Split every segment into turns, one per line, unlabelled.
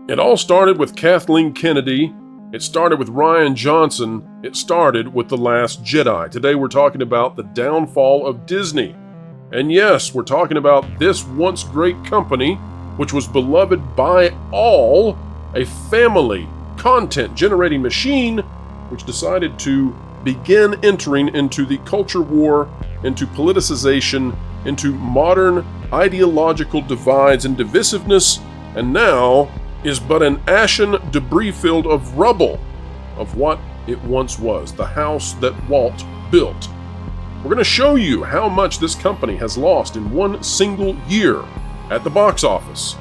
It all started with Kathleen Kennedy. It started with Rian Johnson. It started with The Last Jedi. Today we're talking about the downfall of Disney. And yes, we're talking about this once great company, which was beloved by all, a family content-generating machine, which decided to begin entering into the culture war, into politicization, into modern ideological divides and divisiveness, and now is but an ashen debris field of rubble of what it once was, the house that Walt built. We're going to show you how much this company has lost in one single year at the box office.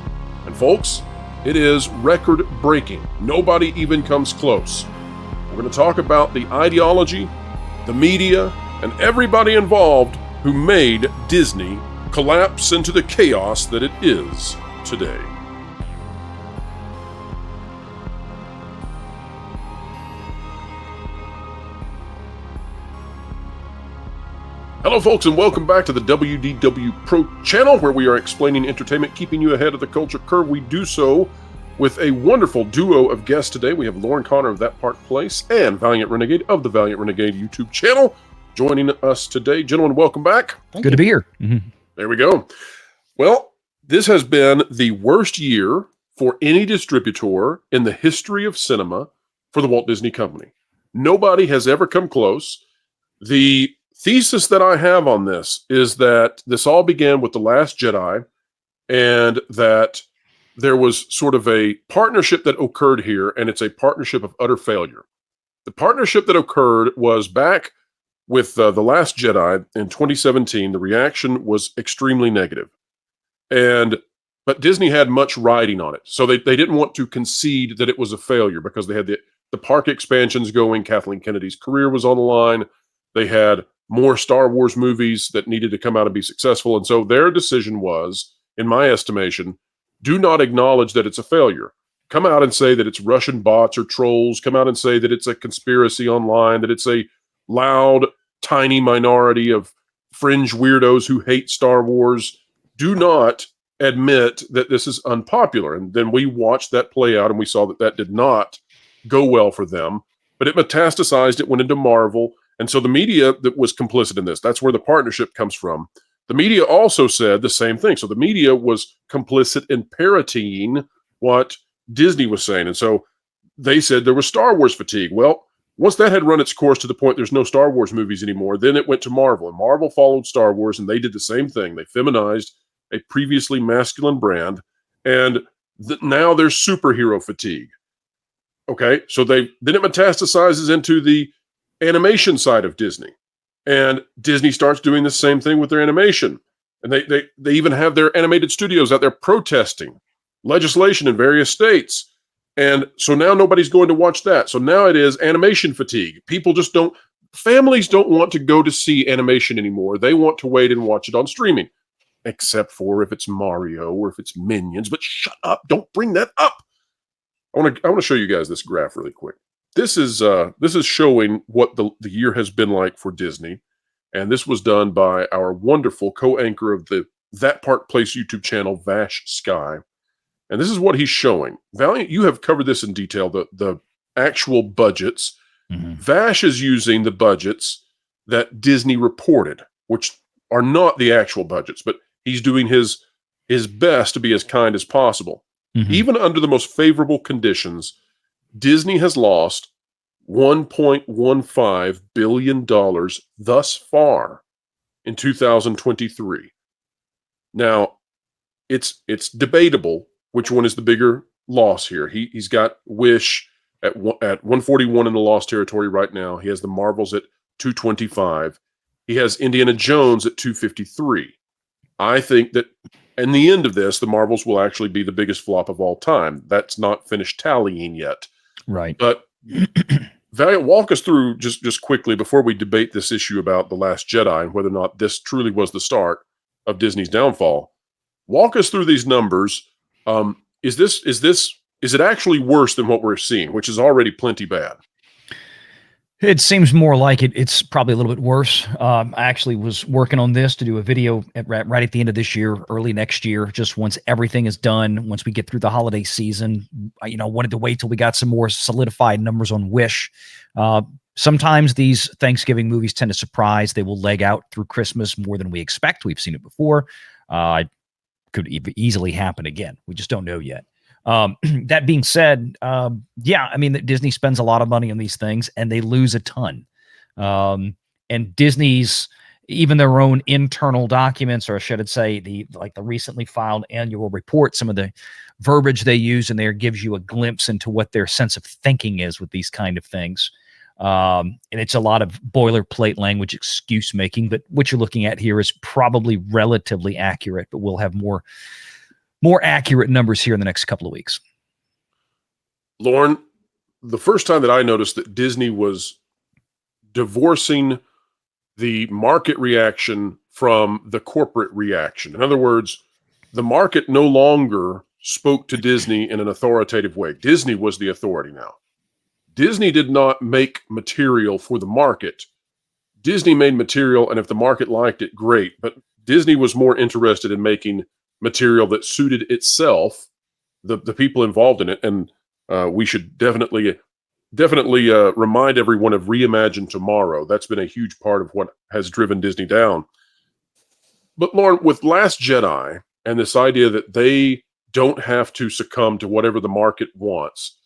And folks, it is record-breaking. Nobody even comes close. We're going to talk about the ideology, the media, and everybody involved who made Disney collapse into the chaos that it is today. Hello folks, and welcome back to the WDW Pro channel, where we are explaining entertainment, keeping you ahead of the culture curve. We do so with a wonderful duo of guests today. We have Lauren Connor of That Part Place and Valiant Renegade of the Valiant Renegade YouTube channel joining us today. Gentlemen, welcome back.
Good to be here.
There we go. Well, this has been the worst year for any distributor in the history of cinema for the Walt Disney Company. Nobody has ever come close. The thesis that I have on this is that this all began with The Last Jedi, and that there was sort of a partnership that occurred here, and it's a partnership of utter failure. The partnership that occurred was back with The Last Jedi in 2017. The reaction was extremely negative. But Disney had much riding on it. So they didn't want to concede that it was a failure because they had the park expansions going. Kathleen Kennedy's career was on the line. They had more Star Wars movies that needed to come out and be successful. And so their decision was, in my estimation, do not acknowledge that it's a failure. Come out and say that it's Russian bots or trolls. Come out and say that it's a conspiracy online, that it's a loud, tiny minority of fringe weirdos who hate Star Wars. Do not admit that this is unpopular. And then we watched that play out, and we saw that that did not go well for them. But it metastasized. It went into Marvel. And so the media that was complicit in this, that's where the partnership comes from. The media also said the same thing. So the media was complicit in parodying what Disney was saying. And so they said there was Star Wars fatigue. Well, once that had run its course to the point there's no Star Wars movies anymore, then it went to Marvel. And Marvel followed Star Wars, and they did the same thing. They feminized a previously masculine brand, and now there's superhero fatigue. Okay, so then it metastasizes into the animation side of Disney, and Disney starts doing the same thing with their animation, and they even have their animated studios out there protesting legislation in various states, and so now nobody's going to watch that. So now it is animation fatigue. Families don't want to go to see animation anymore. They want to wait and watch it on streaming, except for if it's Mario or if it's Minions. But shut up, don't bring that up. I want to show you guys this graph really quick. This is showing what the year has been like for Disney, and this was done by our wonderful co-anchor of the That Part Place YouTube channel, Vash Sky, and this is what he's showing. Valiant, you have covered this in detail, the actual budgets. Vash is using the budgets that Disney reported, which are not the actual budgets, but he's doing his best to be as kind as possible. Even under the most favorable conditions, Disney has lost $1.15 billion thus far in 2023. Now, it's debatable which one is the bigger loss here. He's got Wish at 141 in the loss territory right now. He has the Marvels at 225. He has Indiana Jones at 253. I think that in the end of this, the Marvels will actually be the biggest flop of all time. That's not finished tallying yet.
Right.
But Valiant, walk us through just quickly before we debate this issue about The Last Jedi and whether or not this truly was the start of Disney's downfall. Walk us through these numbers. Is it actually worse than what we're seeing, which is already plenty bad?
It seems more like it's probably a little bit worse. I actually was working on this to do a video right at the end of this year, early next year, just once everything is done, once we get through the holiday season. Wanted to wait till we got some more solidified numbers on Wish. Sometimes these Thanksgiving movies tend to surprise. They will leg out through Christmas more than we expect. We've seen it before. It could easily happen again. We just don't know yet. That being said, Disney spends a lot of money on these things and they lose a ton. And Disney's, even their own internal documents, or should I say the recently filed annual report, some of the verbiage they use in there gives you a glimpse into what their sense of thinking is with these kind of things. And it's a lot of boilerplate language, excuse making, but what you're looking at here is probably relatively accurate, but we'll have more accurate numbers here in the next couple of weeks.
Lauren, the first time that I noticed that Disney was divorcing the market reaction from the corporate reaction. In other words, the market no longer spoke to Disney in an authoritative way. Disney was the authority now. Disney did not make material for the market. Disney made material, and if the market liked it, great. But Disney was more interested in making material that suited itself, the people involved in it. And we should definitely remind everyone of Reimagine Tomorrow. That's been a huge part of what has driven Disney down. But Lauren, with Last Jedi and this idea that they don't have to succumb to whatever the market wants,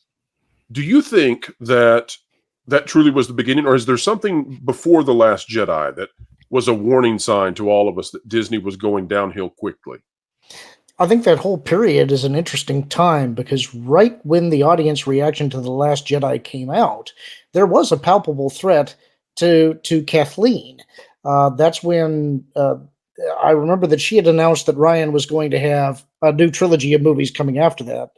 do you think that truly was the beginning, or is there something before The Last Jedi that was a warning sign to all of us that Disney was going downhill quickly?
I think that whole period is an interesting time because right when the audience reaction to The Last Jedi came out, there was a palpable threat to Kathleen. That's when I remember that she had announced that Ryan was going to have a new trilogy of movies coming after that.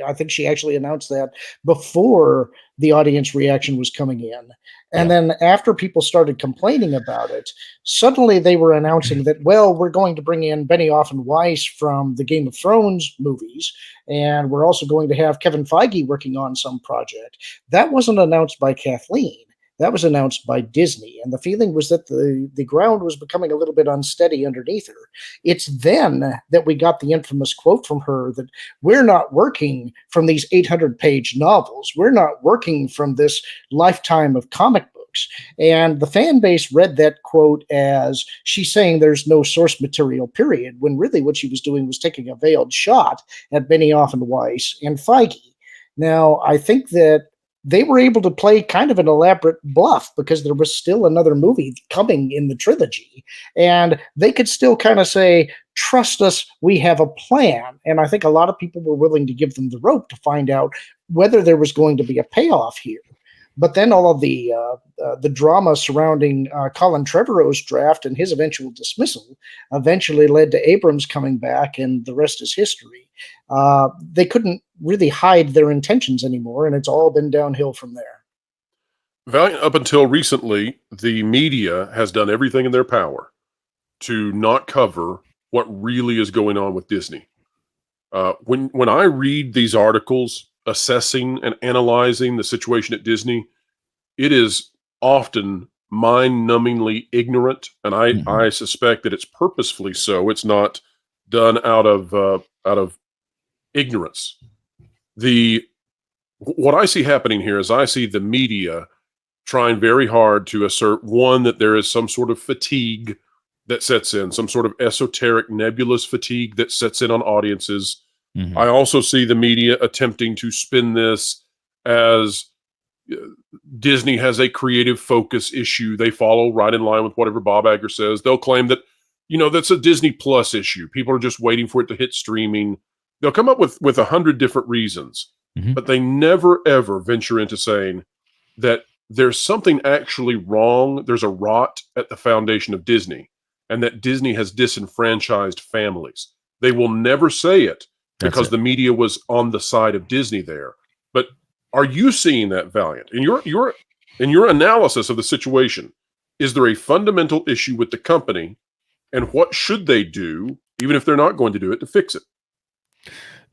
I think she actually announced that before the audience reaction was coming in. And then after people started complaining about it, suddenly they were announcing that, well, we're going to bring in Benioff and Weiss from the Game of Thrones movies, and we're also going to have Kevin Feige working on some project. That wasn't announced by Kathleen. That was announced by Disney, and the feeling was that the ground was becoming a little bit unsteady underneath her. It's then that we got the infamous quote from her that we're not working from these 800-page novels. We're not working from this lifetime of comic books. And the fan base read that quote as she's saying there's no source material, period, when really what she was doing was taking a veiled shot at Benioff and Weiss and Feige. Now, I think that they were able to play kind of an elaborate bluff because there was still another movie coming in the trilogy. And they could still kind of say, trust us, we have a plan. And I think a lot of people were willing to give them the rope to find out whether there was going to be a payoff here. But then all of the drama surrounding Colin Trevorrow's draft and his eventual dismissal eventually led to Abrams coming back, and the rest is history. They couldn't really hide their intentions anymore, and it's all been downhill from there.
Valiant, up until recently, the media has done everything in their power to not cover what really is going on with Disney. When I read these articles assessing and analyzing the situation at Disney, it is often mind-numbingly ignorant, and I suspect that it's purposefully so. It's not done out of ignorance. What I see happening here is I see the media trying very hard to assert, one, that there is some sort of fatigue that sets in, some sort of esoteric, nebulous fatigue that sets in on audiences. I also see the media attempting to spin this as Disney has a creative focus issue. They follow right in line with whatever Bob Iger says. They'll claim that, that's a Disney Plus issue. People are just waiting for it to hit streaming. They'll come up with 100 different reasons, but they never, ever venture into saying that there's something actually wrong. There's a rot at the foundation of Disney, and that Disney has disenfranchised families. They will never say it because the media was on the side of Disney there. But are you seeing that, Valiant? In your analysis of the situation, is there a fundamental issue with the company, and what should they do, even if they're not going to do it, to fix it?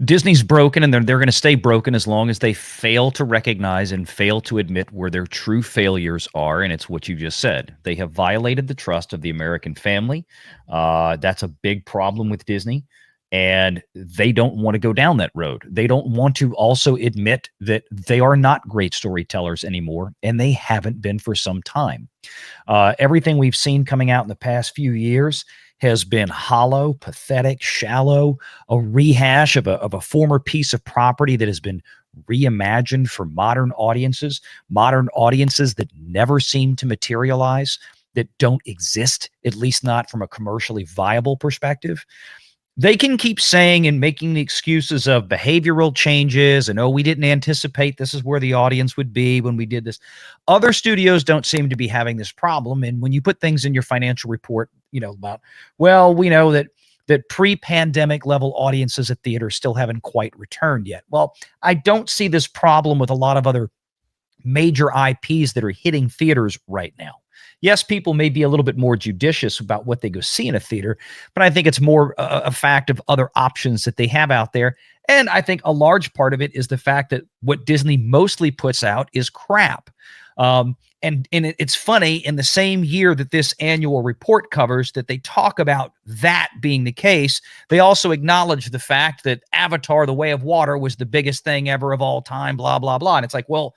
Disney's broken, and they're going to stay broken as long as they fail to recognize and fail to admit where their true failures are. And it's what you just said. They have violated the trust of the American family. That's a big problem with Disney. And they don't want to go down that road. They don't want to also admit that they are not great storytellers anymore, and they haven't been for some time. Everything we've seen coming out in the past few years has been hollow, pathetic, shallow, a rehash of a former piece of property that has been reimagined for modern audiences that never seem to materialize, that don't exist, at least not from a commercially viable perspective. They can keep saying and making the excuses of behavioral changes and, oh, we didn't anticipate this is where the audience would be when we did this. Other studios don't seem to be having this problem. And when you put things in your financial report, about, well, we know that pre-pandemic level audiences at theaters still haven't quite returned yet. Well, I don't see this problem with a lot of other major IPs that are hitting theaters right now. Yes, people may be a little bit more judicious about what they go see in a theater, but I think it's more a fact of other options that they have out there. And I think a large part of it is the fact that what Disney mostly puts out is crap. And it's funny, in the same year that this annual report covers that they talk about that being the case, they also acknowledge the fact that Avatar: The Way of Water was the biggest thing ever of all time, blah, blah, blah. And it's like, well,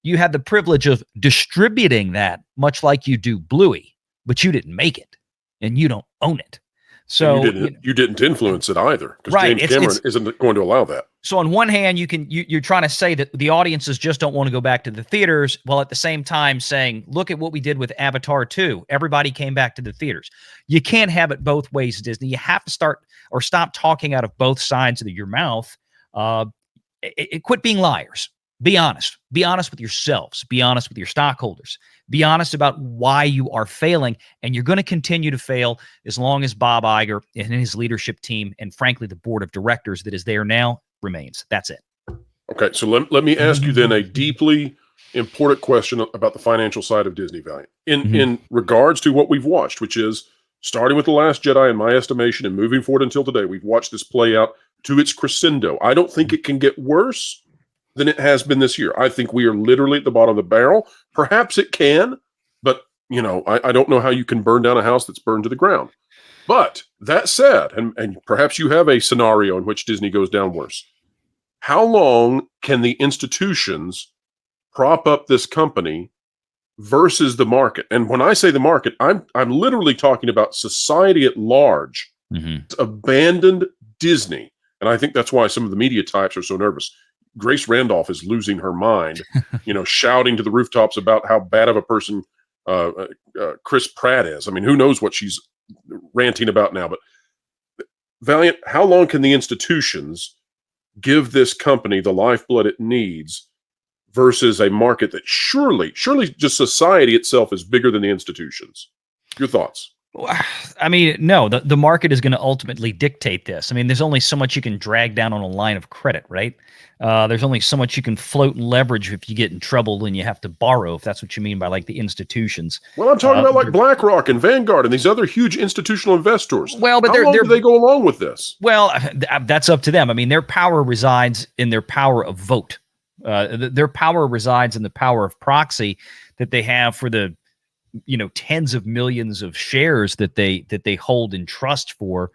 you had the privilege of distributing that, much like you do Bluey, but you didn't make it, and you don't own it. So
you didn't influence it either, because
right,
James Cameron isn't going to allow that.
So on one hand, you're trying to say that the audiences just don't want to go back to the theaters, while at the same time saying, look at what we did with Avatar 2. Everybody came back to the theaters. You can't have it both ways, Disney. You have to stop talking out of both sides of your mouth. Quit being liars. Be honest. Be honest with yourselves. Be honest with your stockholders. Be honest about why you are failing, and you're going to continue to fail as long as Bob Iger and his leadership team, and frankly the board of directors that is there now, remains. That's it.
Okay, so let me ask you then a deeply important question about the financial side of Disney, Valiant. In regards to what we've watched, which is starting with The Last Jedi, in my estimation, and moving forward until today, we've watched this play out to its crescendo. I don't think it can get worse than it has been this year. I think we are literally at the bottom of the barrel. Perhaps it can, but I don't know how you can burn down a house that's burned to the ground. But that said, and perhaps you have a scenario in which Disney goes down worse. How long can the institutions prop up this company versus the market? And when I say the market, I'm literally talking about society at large. Abandoned Disney. And I think that's why some of the media types are so nervous. Grace Randolph is losing her mind, shouting to the rooftops about how bad of a person Chris Pratt is. I mean, who knows what she's ranting about now? But Valiant, how long can the institutions give this company the lifeblood it needs versus a market that surely just society itself is bigger than the institutions? Your thoughts?
I mean, no, the market is going to ultimately dictate this. I mean, there's only so much you can drag down on a line of credit, right? There's only so much you can float and leverage if you get in trouble and you have to borrow, if that's what you mean by like the institutions.
Well, I'm talking about like BlackRock and Vanguard and these other huge institutional investors.
Well, but
how long do they go along with this?
Well, that's up to them. I mean, their power resides in their power of vote. Their power resides in the power of proxy that they have for the tens of millions of shares that they hold in trust for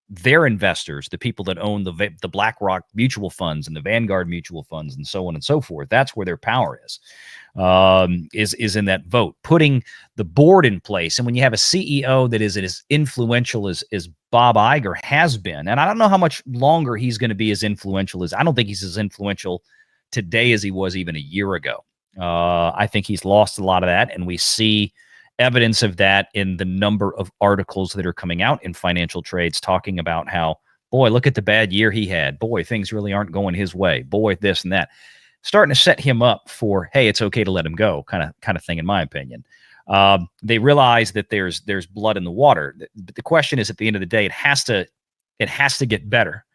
their investors, the people that own the BlackRock mutual funds and the Vanguard mutual funds and so on and so forth. That's where their power is in that vote, putting the board in place. And when you have a CEO that is as influential as Bob Iger has been, and I don't know how much longer he's going to be as influential I don't think he's as influential today as he was even a year ago. I think he's lost a lot of that, and we see evidence of that in the number of articles that are coming out in financial trades talking about how, boy, look at the bad year he had. Boy, things really aren't going his way. Boy, this and that. Starting to set him up for, hey, it's okay to let him go kind of thing, in my opinion. They realize that there's blood in the water. But the question is, at the end of the day, it has to get better.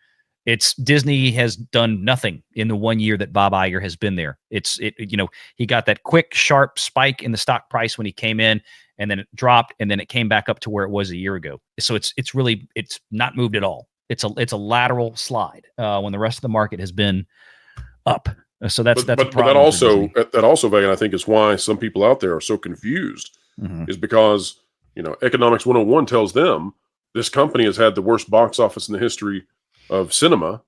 Disney has done nothing in the 1 year that Bob Iger has been there. He got that quick, sharp spike in the stock price when he came in, and then it dropped, and then it came back up to where it was a year ago. So it's not moved at all. It's a lateral slide when the rest of the market has been up. So that's a
but
problem.
that also, Megan, I think is why some people out there are so confused, is because, Economics 101 tells them this company has had the worst box office in the history of cinema.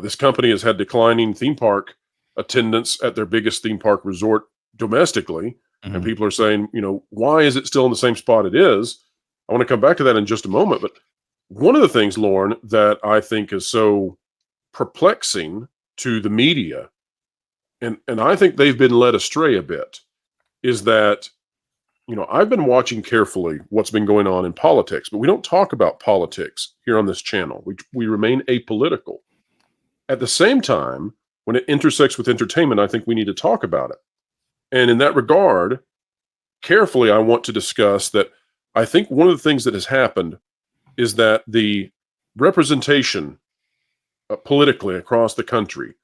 This company has had declining theme park attendance at their biggest theme park resort domestically. And people are saying, why is it still in the same spot it is? I want to come back to that in just a moment. But one of the things, Lauren, that I think is so perplexing to the media, and I think they've been led astray a bit, is that, I've been watching carefully what's been going on in politics, but we don't talk about politics here on this channel. We remain apolitical. At the same time, when it intersects with entertainment, I think we need to talk about it. And in that regard, carefully, I want to discuss that I think one of the things that has happened is that the representation politically across the country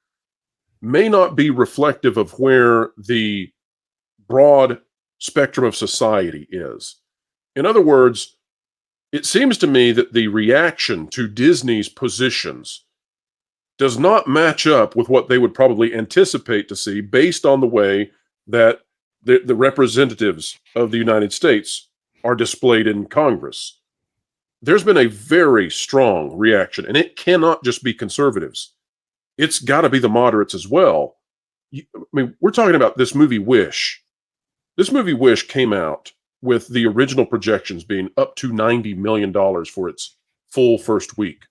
may not be reflective of where the broad spectrum of society is. In other words, it seems to me that the reaction to Disney's positions does not match up with what they would probably anticipate to see based on the way that the representatives of the United States are displayed in Congress. There's been a very strong reaction, and it cannot just be conservatives. It's got to be the moderates as well. We're talking about this movie Wish. This movie Wish came out with the original projections being up to $90 million for its full first week.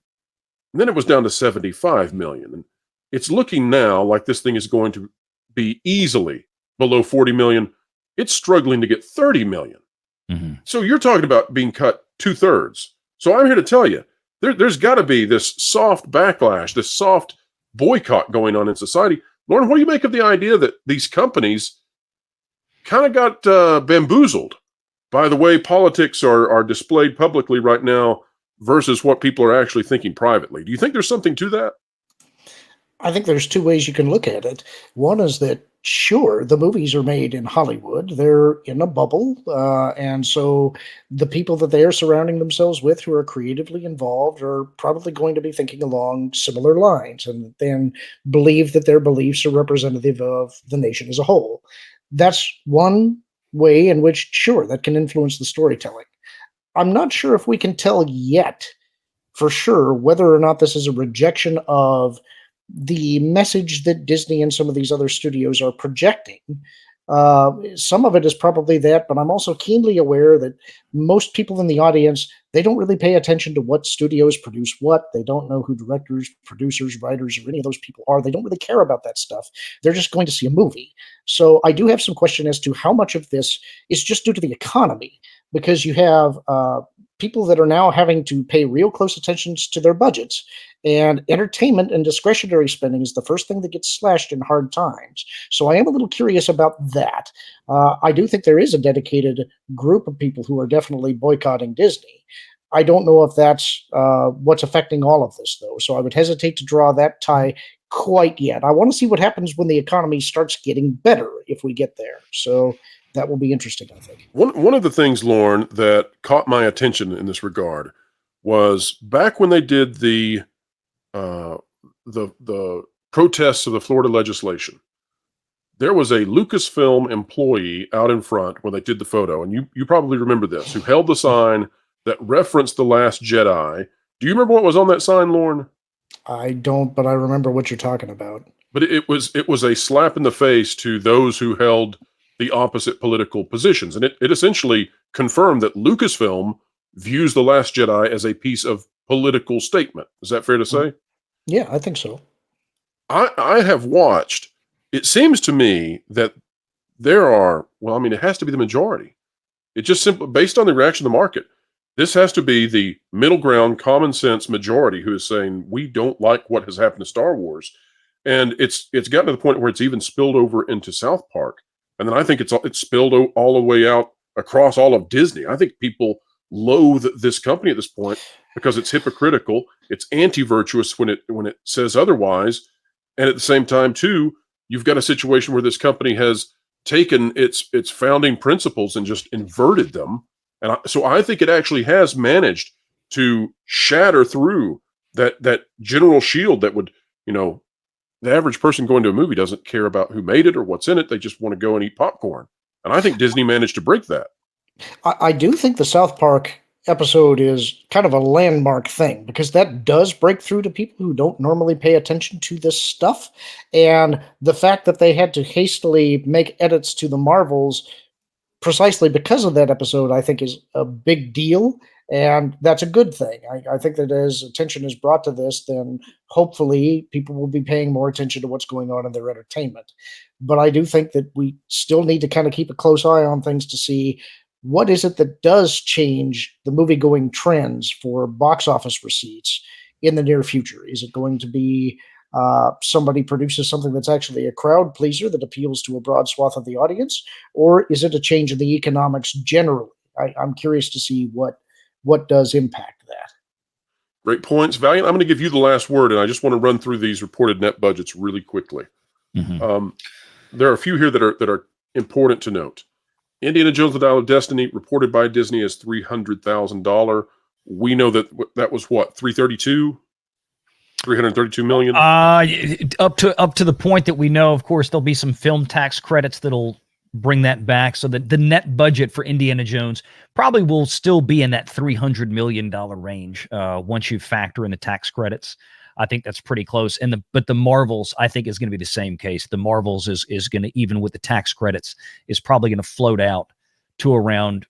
And then it was down to $75 million. And it's looking now like this thing is going to be easily below $40 million. It's struggling to get $30 million. So you're talking about being cut 2/3. So I'm here to tell you, there's got to be this soft backlash, this soft boycott going on in society. Lauren, what do you make of the idea that these companies kind of got bamboozled by the way politics are displayed publicly right now versus what people are actually thinking privately? Do you think there's something to that?
I think there's two ways you can look at it. One is that, sure, the movies are made in Hollywood. They're in a bubble. And so the people that they are surrounding themselves with who are creatively involved are probably going to be thinking along similar lines and then believe that their beliefs are representative of the nation as a whole. That's one way in which, sure, that can influence the storytelling. I'm not sure if we can tell yet for sure whether or not this is a rejection of the message that Disney and some of these other studios are projecting. Some of it is probably that, but I'm also keenly aware that most people in the audience, they don't really pay attention to what studios produce what. They don't know who directors, producers, writers, or any of those people are. They don't really care about that stuff. They're just going to see a movie. So I do have some question as to how much of this is just due to the economy, because you have people that are now having to pay real close attention to their budgets, and entertainment and discretionary spending is the first thing that gets slashed in hard times. So I am a little curious about that. I do think there is a dedicated group of people who are definitely boycotting Disney. I don't know if that's what's affecting all of this, though. So I would hesitate to draw that tie quite yet. I want to see what happens when the economy starts getting better, if we get there. So that will be interesting, I think.
One of the things, Lauren, that caught my attention in this regard was back when they did the protests of the Florida legislation. There was a Lucasfilm employee out in front when they did the photo, and you probably remember this, who held the sign that referenced The Last Jedi. Do you remember what was on that sign, Lauren?
I don't, but I remember what you're talking about.
But it was a slap in the face to those who held the opposite political positions. And it essentially confirmed that Lucasfilm views The Last Jedi as a piece of political statement. Is that fair to say?
Yeah, I think so.
I have watched. It seems to me that there are, it has to be the majority. It just simply, based on the reaction of the market, this has to be the middle ground, common sense majority who is saying, we don't like what has happened to Star Wars. And it's gotten to the point where it's even spilled over into South Park. And then I think it's spilled all the way out across all of Disney. I think people loathe this company at this point because it's hypocritical. It's anti-virtuous when it says otherwise. And at the same time, too, you've got a situation where this company has taken its founding principles and just inverted them. And so I think it actually has managed to shatter through that general shield that would, the average person going to a movie doesn't care about who made it or what's in it. They just want to go and eat popcorn. And I think Disney managed to break that.
I do think the South Park episode is kind of a landmark thing because that does break through to people who don't normally pay attention to this stuff. And the fact that they had to hastily make edits to the Marvels precisely because of that episode, I think is a big deal. And that's a good thing. I think that as attention is brought to this, then hopefully people will be paying more attention to what's going on in their entertainment. But I do think that we still need to kind of keep a close eye on things to see what is it that does change the movie-going trends for box office receipts in the near future. Is it going to be somebody produces something that's actually a crowd pleaser that appeals to a broad swath of the audience, or is it a change in the economics generally? I'm curious to see what does impact that.
Great points. Valiant, I'm going to give you the last word, and I just want to run through these reported net budgets really quickly.
Mm-hmm.
There are a few here that are important to note. Indiana Jones: The Dial of Destiny, reported by Disney as $300,000. We know that was what, 332 million?
Up to the point that we know, of course, there'll be some film tax credits that'll bring that back, so that the net budget for Indiana Jones probably will still be in that $300 million range once you factor in the tax credits. I think that's pretty close. But the Marvels, I think, is going to be the same case. The Marvels is going to, even with the tax credits, is probably going to float out to around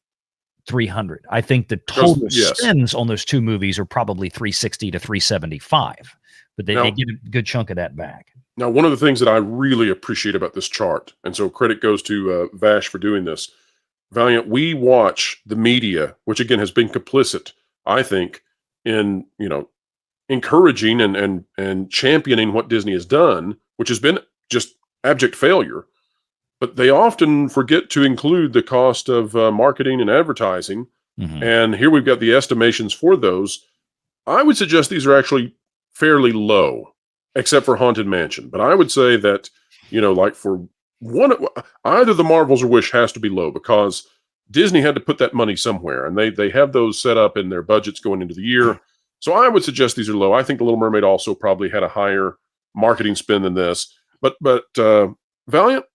300. I think the total spends on those two movies are probably 360 to 375, but they get a good chunk of that back.
Now, one of the things that I really appreciate about this chart, and so credit goes to Vash for doing this, Valiant, we watch the media, which again has been complicit, I think, in encouraging and championing what Disney has done, which has been just abject failure. But they often forget to include the cost of marketing and advertising.
Mm-hmm.
And here we've got the estimations for those. I would suggest these are actually fairly low, except for Haunted Mansion. But I would say that, like for either the Marvels or Wish has to be low, because Disney had to put that money somewhere, and they have those set up in their budgets going into the year. So I would suggest these are low. I think The Little Mermaid also probably had a higher marketing spend than this. But Valiant,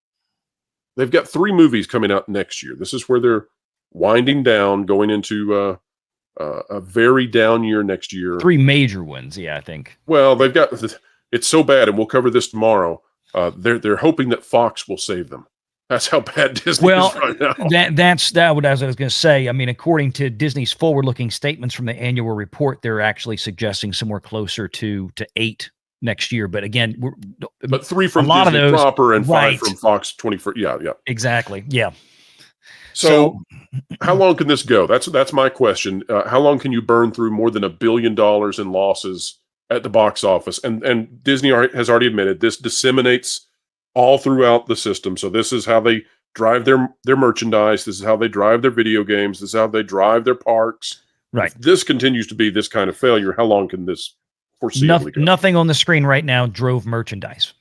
they've got 3 movies coming out next year. This is where they're winding down, going into a very down year next year.
3 major ones, yeah, I think.
Well, they've got it's so bad, and we'll cover this tomorrow. They're hoping that Fox will save them. That's how bad Disney is right now.
That's what I was going to say. I mean, according to Disney's forward-looking statements from the annual report, they're actually suggesting somewhere closer to 8 next year. But again,
3 from Disney proper and 5 from Fox 24. Yeah.
Exactly. Yeah.
So how long can this go? That's my question. How long can you burn through more than $1 billion in losses at the box office? And Disney has already admitted this disseminates all throughout the system. So this is how they drive their merchandise. This is how they drive their video games. This is how they drive their parks.
Right.
If this continues to be this kind of failure, how long can this foreseeably go?
Nothing on the screen right now drove merchandise.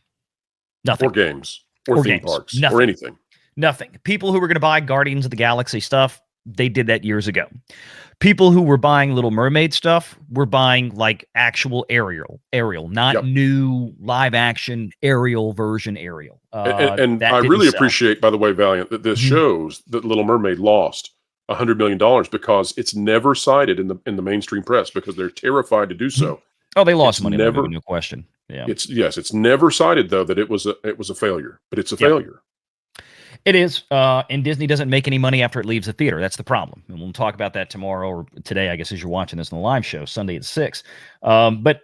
Nothing.
Or games. Or theme parks.
Nothing.
Or anything.
Nothing. People who were going to buy Guardians of the Galaxy stuff, they did that years ago. People who were buying Little Mermaid stuff were buying like actual Ariel, not new live action Ariel version Ariel.
And I really appreciate, by the way, Valiant, that this shows that Little Mermaid lost $100 million because it's never cited in the mainstream press because they're terrified to do so.
Oh, they lost money. Never, no question. Yeah.
It's never cited though that it was a failure, but it's a failure.
It is, and Disney doesn't make any money after it leaves the theater. That's the problem, and we'll talk about that tomorrow or today, I guess, as you're watching this on the live show, Sunday at 6. But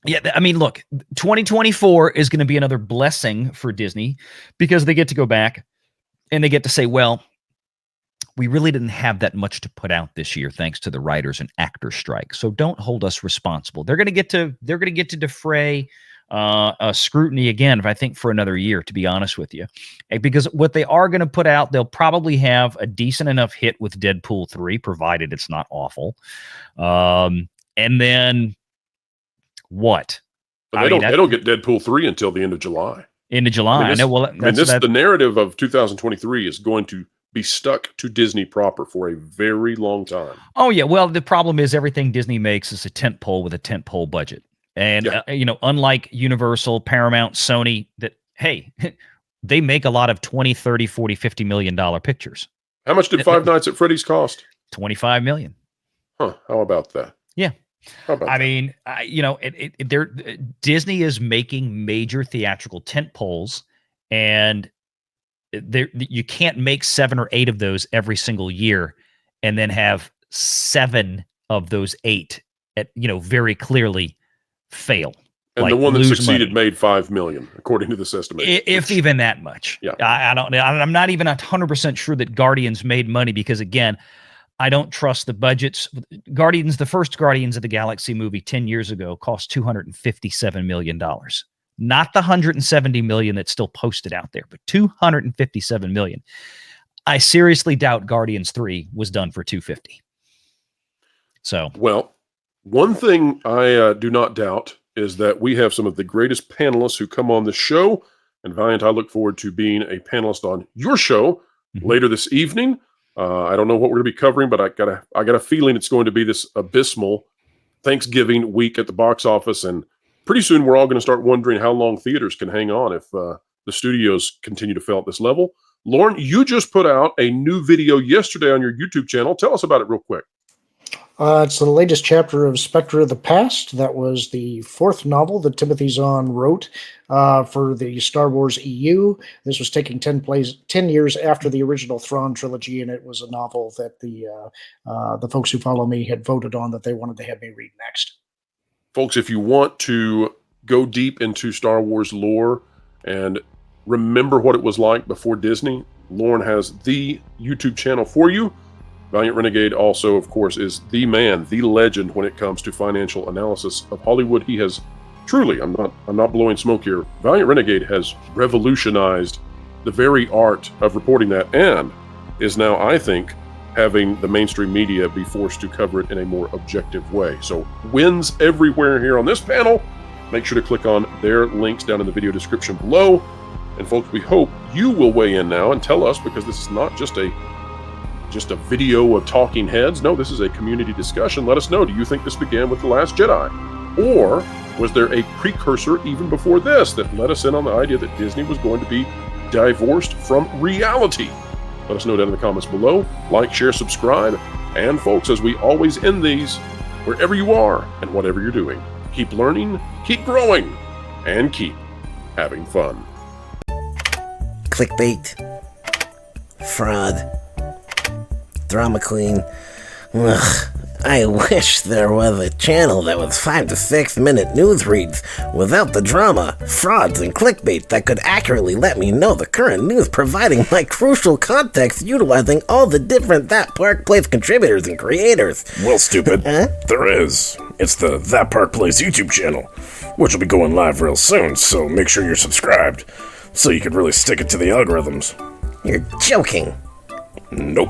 yeah, I mean, look, 2024 is going to be another blessing for Disney because they get to go back and they get to say, well, we really didn't have that much to put out this year thanks to the writers and actor strike. So don't hold us responsible. They're going to get to defray scrutiny again, I think, for another year, to be honest with you, because what they are going to put out, they'll probably have a decent enough hit with Deadpool 3, provided it's not awful. And then what?
But they don't get Deadpool 3 until the end of July.
End of July. I know. Well,
the narrative of 2023 is going to be stuck to Disney proper for a very long time.
Oh yeah. Well, the problem is everything Disney makes is a tent pole with a tent pole budget. And, unlike Universal, Paramount, Sony, that, hey, they make a lot of 20, 30, 40, $50 million pictures.
How much did Five Nights at Freddy's cost?
$25 million.
Huh. How about that?
Yeah.
How about that?
mean, Disney is making major theatrical tent poles, and you can't make 7 or 8 of those every single year and then have 7 of those 8 very clearly fail.
And the one that succeeded made $5 million, according to this estimation.
If even that much.
Yeah.
I'm not even 100% sure that Guardians made money because, again, I don't trust the budgets. The first Guardians of the Galaxy movie 10 years ago cost $257 million. Not the $170 million that's still posted out there, but $257 million. I seriously doubt Guardians 3 was done for $250. So,
well, one thing I do not doubt is that we have some of the greatest panelists who come on the show. And Valiant, I look forward to being a panelist on your show later this evening. I don't know what we're going to be covering, but I got a feeling it's going to be this abysmal Thanksgiving week at the box office. And pretty soon we're all going to start wondering how long theaters can hang on if the studios continue to fail at this level. Lauren, you just put out a new video yesterday on your YouTube channel. Tell us about it real quick.
It's the latest chapter of Spectre of the Past. That was the 4th novel that Timothy Zahn wrote for the Star Wars EU. This was taking 10 years after the original Thrawn trilogy, and it was a novel that the folks who follow me had voted on that they wanted to have me read next.
Folks, if you want to go deep into Star Wars lore and remember what it was like before Disney, Lauren has the YouTube channel for you. Valiant Renegade also, of course, is the man, the legend when it comes to financial analysis of Hollywood. He has truly, I'm not blowing smoke here, Valiant Renegade has revolutionized the very art of reporting that, and is now, I think, having the mainstream media be forced to cover it in a more objective way. So wins everywhere here on this panel. Make sure to click on their links down in the video description below. And folks, we hope you will weigh in now and tell us, because this is not just a video of talking heads. No, this is a community discussion. Let us know, do you think this began with The Last Jedi? Or was there a precursor even before this that let us in on the idea that Disney was going to be divorced from reality? Let us know down in the comments below. Like, share, subscribe. And folks, as we always end these, wherever you are and whatever you're doing, keep learning, keep growing, and keep having fun.
Clickbait. Fraud. Drama queen. Ugh, I wish there was a channel that was 5 to 6 minute news reads without the drama, frauds, and clickbait that could accurately let me know the current news, providing my crucial context utilizing all the different That Park Place contributors and creators.
Well, stupid. There is. It's the That Park Place YouTube channel, which will be going live real soon, so make sure you're subscribed so you can really stick it to the algorithms.
You're joking.
Nope.